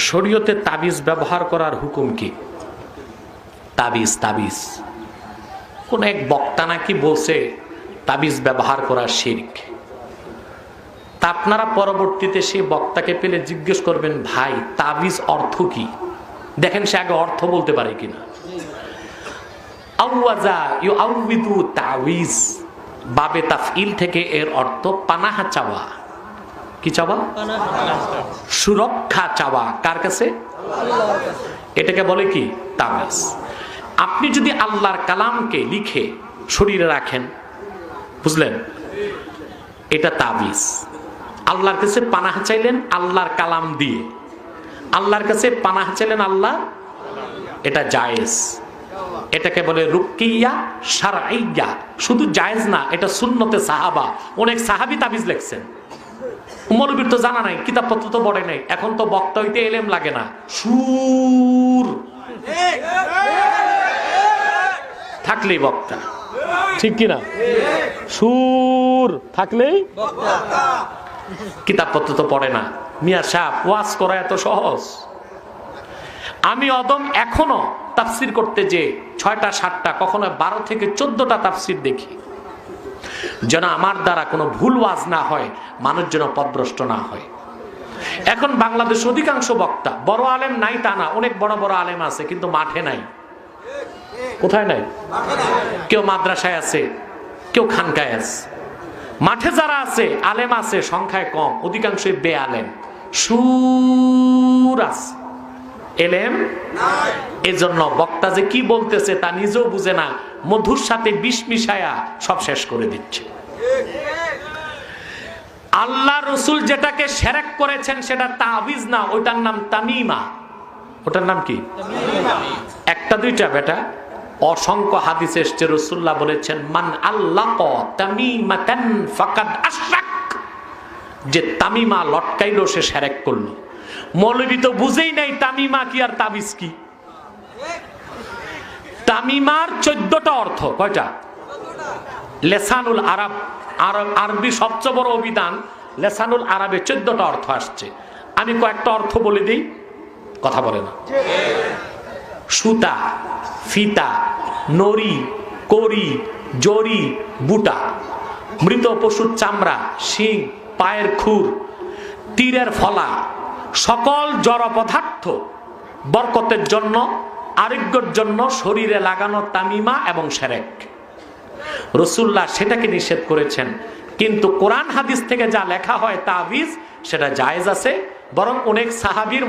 শরীয়তে তাবিজ ব্যবহার করার হুকুম কি? তাবিজ কোন এক বক্তা নাকি বলছে তাবিজ ব্যবহার করা শিরক। তা আপনারা পরবর্তীতে সেই বক্তাকে পেলে জিজ্ঞেস করবেন, ভাই তাবিজ অর্থ কি? দেখেন সে আগে অর্থ বলতে পারে কিনা। আউয়াজা ইউআউযু তাবিজ বাবে তাফইল থেকে এর অর্থ পানাহা চাওয়া। কি চাওয়া? সুরক্ষা চাওয়া। কার কাছে? এটাকে বলে কি? তাবিজ। আপনি যদি আল্লাহর কালামকে লিখে শরীরে রাখেন, বুঝলেন, এটা তাবিজ। আল্লাহর কাছে পানাহ চাইলেন আল্লাহর কালাম দিয়ে, আল্লাহর কাছে পানাহ চাইলেন আল্লাহ, এটা জায়েজ। এটাকে বলে রুকিয়া শারঈয়া। শুধু জায়েজ না, এটা সুন্নতে সাহাবা। অনেক সাহাবী তাবিজ লিখছেন। মৌলবীর তো জানা নাই, কিতাবপত্র তো পড়ে নাই, এখন তো বক্তা হইতে এলেম লাগে না, সুর থাকলেই বক্তা। ঠিক কিনা? সুর থাকলেই কিতাবপত্র তো পড়ে না। মিয়া সাহেব ওয়াজ করা এত সহজ? আমি অদম এখনো তাফসির করতে যে 6টা 7টা কখনো 12 থেকে 14টা তাফসির দেখি, যেন আমার দ্বারা কোনো ভুল ওয়াজ না হয়, মানুষ যেন পথভ্রষ্ট না হয়। এখন বাংলাদেশ অধিকাংশ বক্তা বড় আলেম নাই তা না, অনেক বড় বড় আলেম আছে, কিন্তু মাঠে নাই। কোথায় নাই? কেউ মাদ্রাসায় আছে, কেউ খানকায় আছে। মাঠে যারা আছে আলেম আছে সংখ্যায় কম, অধিকাংশই বেআলেম। সুর আছে, এলেম নাই। এজন্য বক্তা যে কি বলতেছে তা নিজেও বুঝে না, মধুর সাথে বিষ মিশায়া সব শেষ করে দিচ্ছে। আল্লাহ রসুল যেটাকে শিরক করেছেন সেটা তাবিজ না, ওটার নাম তামিমা। ওটার নাম কি? একটা দুইটা বেটা, অসংখ্য হাদিসে এসেছে রাসূলুল্লাহ বলেছেন, মান আল্লাকা তামিমাতান ফাকাদ আশরাক। যে তামিমা লটকাইলো সে শিরক করলো। মৌলবী তো বুঝেই নাই তামিমা কি আর তাবিজ কি। তামিমার 14টা অর্থ। কয়টা? লেসানুল আরব, আরবি সবচেয়ে বড় অভিধান লেসানুল আরবে 14টা অর্থ আসছে। আমি কয়েকটা অর্থ বলে দিই, কথা বলে না। সুতা, ফিতা, নড়ি, কড়ি, জড়ি, বুটা, মৃত পশুর চামড়া, শিং, পায়ের খুর, তীরের ফলা, সকল জড় পদার্থ বরকতের জন্য, আরোগ্যের জন্য শরীরে লাগানো তামিমা এবং শিরক। রাসূলুল্লাহ সেটাকে নিষেধ করেছেন। কিন্তু কোরআন হাদিস থেকে যা লেখা হয় তাবিজ, সেটা জায়েজ আছে। বরং অনেক সাহাবীর